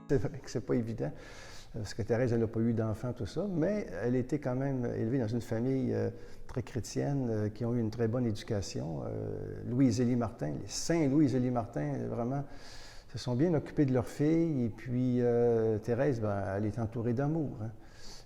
C'est vrai que c'est pas évident, parce que Thérèse, elle n'a pas eu d'enfant, tout ça, mais elle était quand même élevée dans une famille très chrétienne, qui ont eu une très bonne éducation. Louis-Zélie Martin, les saints Louis-Zélie Martin, vraiment, se sont bien occupés de leur fille. Et puis, Thérèse, ben, elle est entourée d'amour. Hein.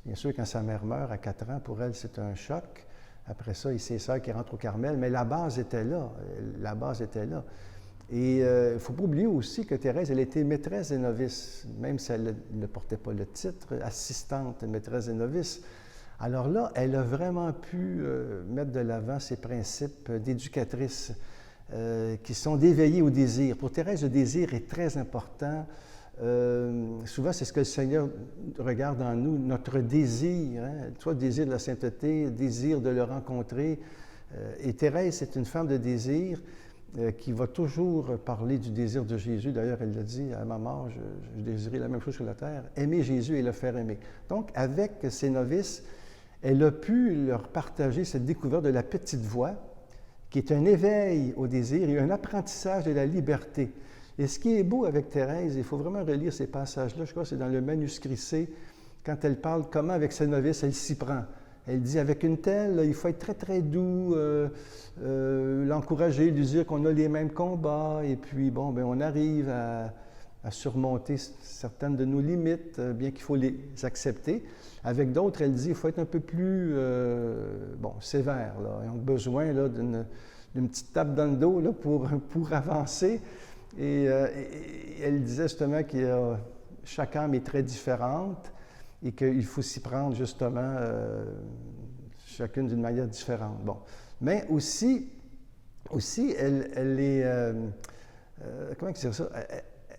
Bien sûr, quand sa mère meurt à 4 ans, pour elle, c'est un choc. Après ça, il y a ses sœurs qui rentrent au Carmel, mais la base était là. La base était là. Et il ne faut pas oublier aussi que Thérèse, elle était maîtresse des novices, même si elle ne portait pas le titre, assistante, maîtresse des novices. Alors là, elle a vraiment pu mettre de l'avant ses principes d'éducatrice qui sont d'éveiller au désir. Pour Thérèse, le désir est très important. Souvent, c'est ce que le Seigneur regarde en nous, notre désir, hein? Soit le désir de la sainteté, le désir de le rencontrer. Et Thérèse, c'est une femme de désir qui va toujours parler du désir de Jésus. D'ailleurs, elle l'a dit, à ma mort, je désirais la même chose sur la terre, aimer Jésus et le faire aimer. Donc, avec ses novices, elle a pu leur partager cette découverte de la petite voix, qui est un éveil au désir et un apprentissage de la liberté. Et ce qui est beau avec Thérèse, il faut vraiment relire ces passages-là, je crois que c'est dans le manuscrit C, quand elle parle comment avec ses novices, elle s'y prend. Elle dit, avec une telle, il faut être très, très doux, l'encourager, lui dire qu'on a les mêmes combats, et puis, bon, bien, on arrive à surmonter certaines de nos limites, bien qu'il faut les accepter. Avec d'autres, elle dit, il faut être un peu plus, sévère, là. Ils ont besoin là, d'une petite tape dans le dos là, pour avancer. Et elle disait justement que chaque âme est très différente, et qu'il faut s'y prendre justement chacune d'une manière différente. Bon. Mais aussi elle est, comment dire ça?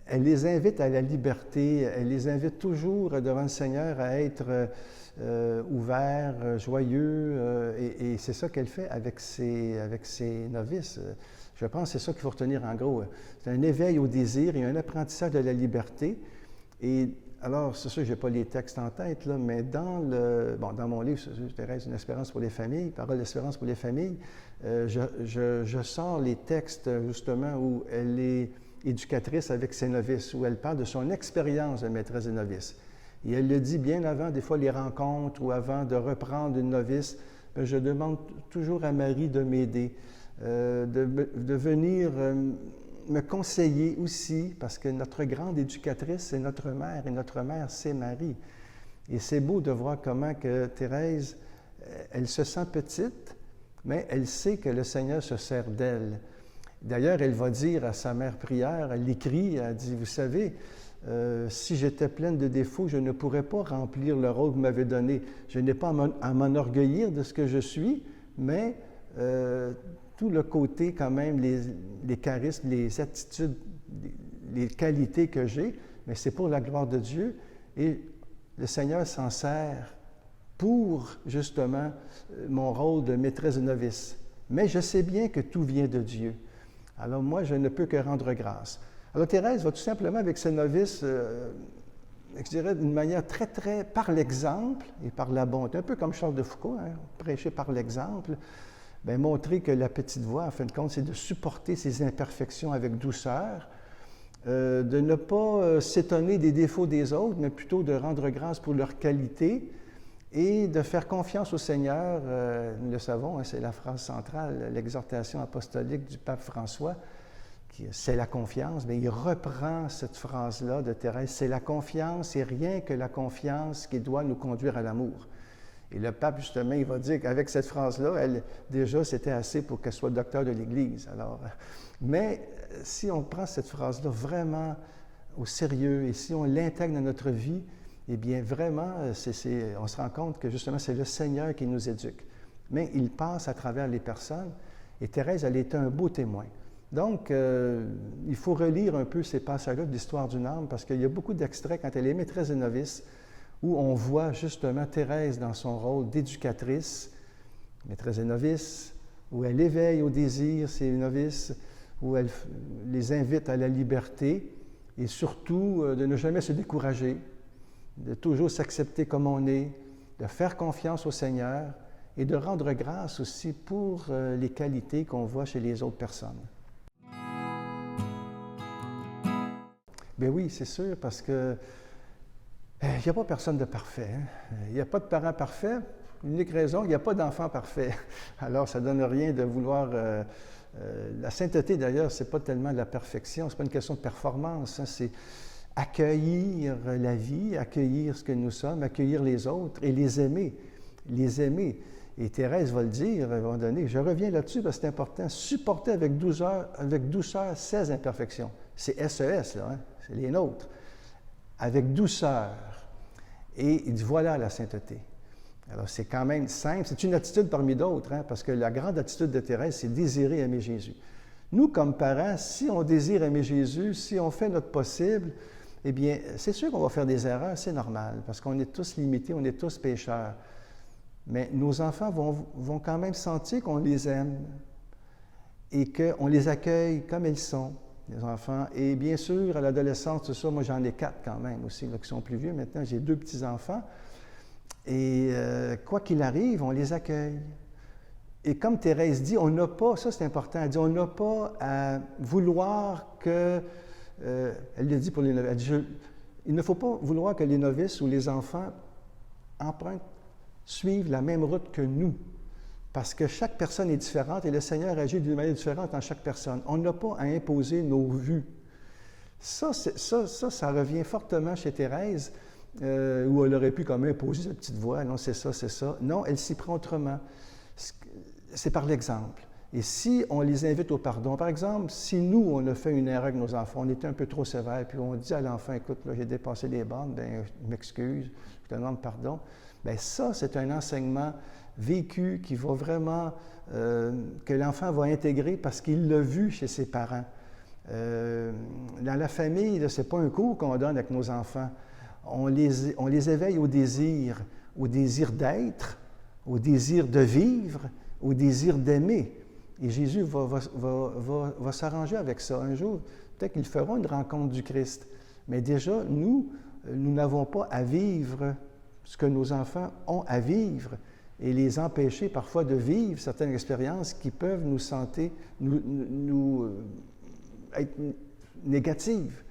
Elle les invite à la liberté, elle les invite toujours devant le Seigneur à être ouverts, joyeux, et c'est ça qu'elle fait avec ses novices. Je pense que c'est ça qu'il faut retenir en gros. C'est un éveil au désir et un apprentissage de la liberté. Et alors, c'est sûr que je n'ai pas les textes en tête, là, mais dans mon livre, Thérèse, une espérance pour les familles, Parole d'espérance pour les familles, je sors les textes, justement, où elle est éducatrice avec ses novices, où elle parle de son expérience de maîtresse des novices. Et elle le dit bien avant, des fois, les rencontres ou avant de reprendre une novice, je demande toujours à Marie de m'aider, de venir me conseiller aussi, parce que notre grande éducatrice, c'est notre mère, et notre mère, c'est Marie. Et c'est beau de voir comment que Thérèse, elle se sent petite, mais elle sait que le Seigneur se sert d'elle. D'ailleurs, elle va dire à sa mère prière, elle l'écrit, elle dit, vous savez, si j'étais pleine de défauts, je ne pourrais pas remplir le rôle que vous m'avez donné. Je n'ai pas à m'enorgueillir de ce que je suis, mais tout le côté quand même, les charismes, les attitudes, les qualités que j'ai, mais c'est pour la gloire de Dieu. Et le Seigneur s'en sert pour, justement, mon rôle de maîtresse de novice. Mais je sais bien que tout vient de Dieu. Alors moi, je ne peux que rendre grâce. Alors Thérèse va tout simplement avec ses novices, je dirais d'une manière très, très, par l'exemple et par la bonté, un peu comme Charles de Foucault, hein, prêcher par l'exemple, bien, montrer que la petite voix, en fin de compte, c'est de supporter ses imperfections avec douceur, de ne pas s'étonner des défauts des autres, mais plutôt de rendre grâce pour leur qualité et de faire confiance au Seigneur. Nous le savons, hein, c'est la phrase centrale, l'exhortation apostolique du pape François, c'est la confiance. Bien, il reprend cette phrase-là de Thérèse, c'est la confiance et rien que la confiance qui doit nous conduire à l'amour. Et le pape, justement, il va dire qu'avec cette phrase-là, déjà, c'était assez pour qu'elle soit docteur de l'Église. Alors, mais si on prend cette phrase-là vraiment au sérieux et si on l'intègre dans notre vie, eh bien, vraiment, on se rend compte que, justement, c'est le Seigneur qui nous éduque. Mais il passe à travers les personnes. Et Thérèse, elle était un beau témoin. Donc, il faut relire un peu ces passages-là de l'histoire d'une âme parce qu'il y a beaucoup d'extraits quand elle est maîtresse des novices où on voit justement Thérèse dans son rôle d'éducatrice, maîtresse des novices, où elle éveille au désir ses novices, où elle les invite à la liberté et surtout de ne jamais se décourager, de toujours s'accepter comme on est, de faire confiance au Seigneur et de rendre grâce aussi pour les qualités qu'on voit chez les autres personnes. Ben oui, c'est sûr, parce que il n'y a pas personne de parfait. Hein? Il n'y a pas de parent parfait. L'unique raison, il n'y a pas d'enfant parfait. Alors, ça ne donne rien de vouloir... la sainteté, d'ailleurs, ce n'est pas tellement de la perfection, ce n'est pas une question de performance, hein, c'est accueillir la vie, accueillir ce que nous sommes, accueillir les autres et les aimer. Les aimer. Et Thérèse va le dire à un moment donné, je reviens là-dessus parce que c'est important, supporter avec douceur ces imperfections. C'est SES, là, hein, c'est les nôtres. Avec douceur. Et il dit, voilà la sainteté. Alors, c'est quand même simple. C'est une attitude parmi d'autres, hein, parce que la grande attitude de Thérèse, c'est désirer aimer Jésus. Nous, comme parents, si on désire aimer Jésus, si on fait notre possible, eh bien, c'est sûr qu'on va faire des erreurs, c'est normal, parce qu'on est tous limités, on est tous pécheurs. Mais nos enfants vont quand même sentir qu'on les aime et qu'on les accueille comme ils sont, les enfants. Et bien sûr, à l'adolescence, tout ça, moi j'en ai 4 quand même aussi, là, qui sont plus vieux maintenant. J'ai 2 petits-enfants. Et quoi qu'il arrive, on les accueille. Et comme Thérèse dit, on n'a pas, ça c'est important, elle dit, on n'a pas à vouloir que, elle le dit pour les novices, elle dit, il ne faut pas vouloir que les novices ou les enfants suivent la même route que nous, parce que chaque personne est différente et le Seigneur agit d'une manière différente en chaque personne. On n'a pas à imposer nos vues. Ça revient fortement chez Thérèse, où elle aurait pu quand même imposer sa petite voix. Non, c'est ça, c'est ça. Non, elle s'y prend autrement. C'est par l'exemple. Et si on les invite au pardon, par exemple, si nous, on a fait une erreur avec nos enfants, on était un peu trop sévère, puis on dit à l'enfant, écoute, là, j'ai dépassé les bornes, bien, je m'excuse, je te demande pardon. Bien, ça, c'est un enseignement vécu qui va vraiment, que l'enfant va intégrer parce qu'il l'a vu chez ses parents. Dans la famille, ce n'est pas un cours qu'on donne avec nos enfants. On les éveille au désir d'être, au désir de vivre, au désir d'aimer. Et Jésus va s'arranger avec ça. Un jour, peut-être qu'ils feront une rencontre du Christ. Mais déjà, nous n'avons pas à vivre ce que nos enfants ont à vivre et les empêcher parfois de vivre certaines expériences qui peuvent nous être négatives.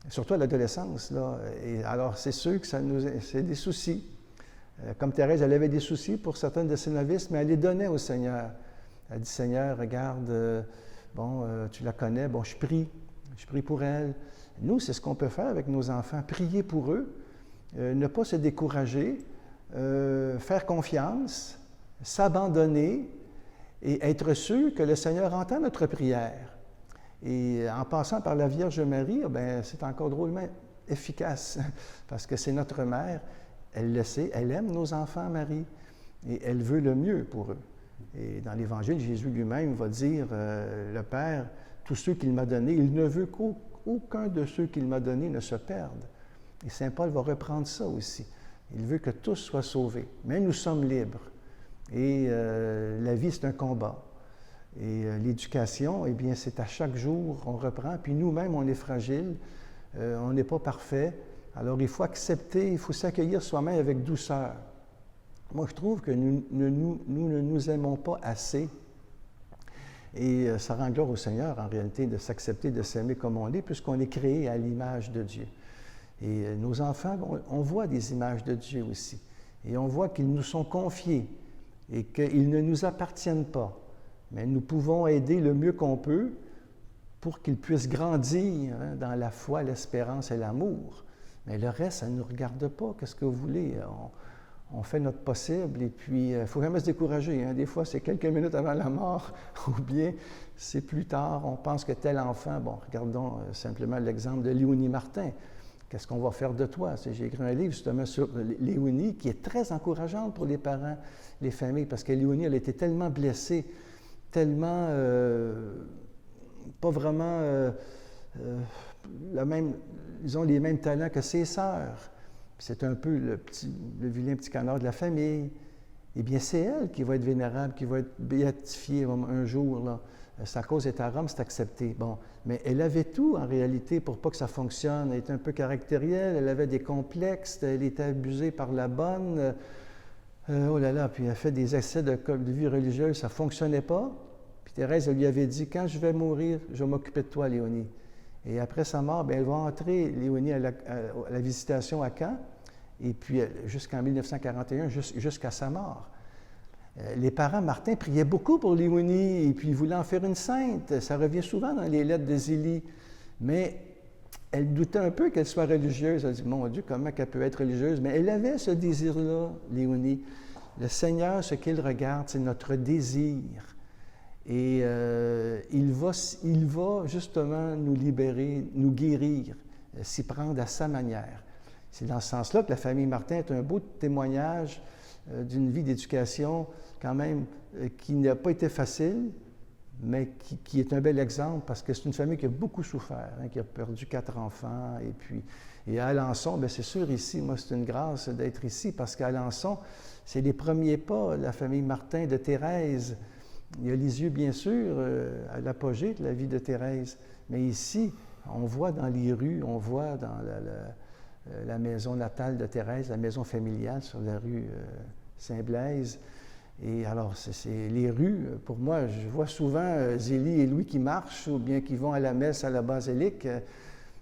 Surtout à l'adolescence, là. Et alors, c'est sûr que c'est des soucis. Comme Thérèse, elle avait des soucis pour certaines de ses novices, mais elle les donnait au Seigneur. Elle dit, Seigneur, regarde, tu la connais, je prie pour elle. Nous, c'est ce qu'on peut faire avec nos enfants, prier pour eux, ne pas se décourager, faire confiance, s'abandonner et être sûr que le Seigneur entend notre prière. Et en passant par la Vierge Marie, bien, c'est encore drôlement efficace, parce que c'est notre mère, elle le sait, elle aime nos enfants, Marie, et elle veut le mieux pour eux. Et dans l'Évangile, Jésus lui-même va dire, le Père, tous ceux qu'il m'a donnés, il ne veut qu'aucun de ceux qu'il m'a donnés ne se perde. Et Saint Paul va reprendre ça aussi. Il veut que tous soient sauvés, mais nous sommes libres. Et la vie, c'est un combat. Et l'éducation, eh bien, c'est à chaque jour, on reprend, puis nous-mêmes, on est fragiles, on n'est pas parfait. Alors, il faut accepter, il faut s'accueillir soi-même avec douceur. Moi, je trouve que nous ne nous aimons pas assez. Et ça rend gloire au Seigneur, en réalité, de s'accepter, de s'aimer comme on est, puisqu'on est créé à l'image de Dieu. Et nos enfants, on voit des images de Dieu aussi. Et on voit qu'ils nous sont confiés et qu'ils ne nous appartiennent pas. Mais nous pouvons aider le mieux qu'on peut pour qu'ils puissent grandir dans la foi, l'espérance et l'amour. Mais le reste, ça ne nous regarde pas. Qu'est-ce que vous voulez? On fait notre possible et puis il ne faut jamais se décourager. Hein. Des fois, c'est quelques minutes avant la mort ou bien c'est plus tard. On pense que tel enfant... Bon, regardons simplement l'exemple de Léonie Martin. Qu'est-ce qu'on va faire de toi? J'ai écrit un livre justement sur Léonie qui est très encourageante pour les parents, les familles, parce que Léonie, elle a été tellement blessée, tellement pas vraiment ils ont les mêmes talents que ses sœurs. C'est un peu le vilain petit canard de la famille. Eh bien, c'est elle qui va être vénérable, qui va être béatifiée un jour. Là. Sa cause est à Rome, c'est accepté. Bon, mais elle avait tout, en réalité, pour pas que ça fonctionne. Elle était un peu caractérielle, elle avait des complexes, elle était abusée par la bonne. Oh là là, puis elle a fait des essais de vie religieuse, ça ne fonctionnait pas. Puis Thérèse, elle lui avait dit, quand je vais mourir, je vais m'occuper de toi, Léonie. Et après sa mort, bien, elle va entrer, Léonie, à la visitation à Caen, et puis jusqu'en 1941, jusqu'à sa mort. Les parents, Martin, priaient beaucoup pour Léonie, et puis ils voulaient en faire une sainte. Ça revient souvent dans les lettres de Zélie. Mais elle doutait un peu qu'elle soit religieuse. Elle dit, mon Dieu, comment qu'elle peut être religieuse? Mais elle avait ce désir-là, Léonie. Le Seigneur, ce qu'il regarde, c'est notre désir. Et il va justement nous libérer, nous guérir, s'y prendre à sa manière. C'est dans ce sens-là que la famille Martin est un beau témoignage d'une vie d'éducation quand même qui n'a pas été facile, mais qui est un bel exemple parce que c'est une famille qui a beaucoup souffert, hein, qui a perdu 4 enfants. Et à Alençon, bien, c'est sûr ici, moi c'est une grâce d'être ici parce qu'à Alençon, c'est les premiers pas, la famille Martin de Thérèse. Il y a Lisieux, bien sûr, à l'apogée de la vie de Thérèse, mais ici, on voit dans les rues, on voit dans la maison natale de Thérèse, la maison familiale sur la rue Saint-Blaise. Et alors, c'est les rues, pour moi, je vois souvent Zélie et Louis qui marchent ou bien qui vont à la messe à la basilique.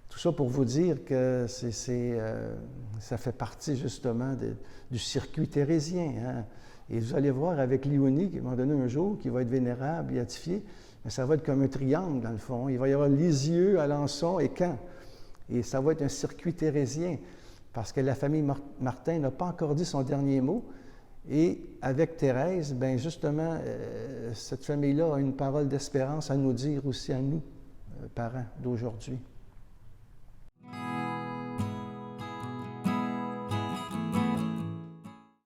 Tout ça pour vous dire que ça fait partie justement du circuit thérésien. Hein. Et vous allez voir avec Léonie, qui va donner un jour, qui va être vénérable, béatifié, mais ça va être comme un triangle dans le fond. Il va y avoir Lisieux, Alençon et Caen. Et ça va être un circuit thérésien, parce que la famille Martin n'a pas encore dit son dernier mot. Et avec Thérèse, bien justement, cette famille-là a une parole d'espérance à nous dire aussi à nous, parents d'aujourd'hui.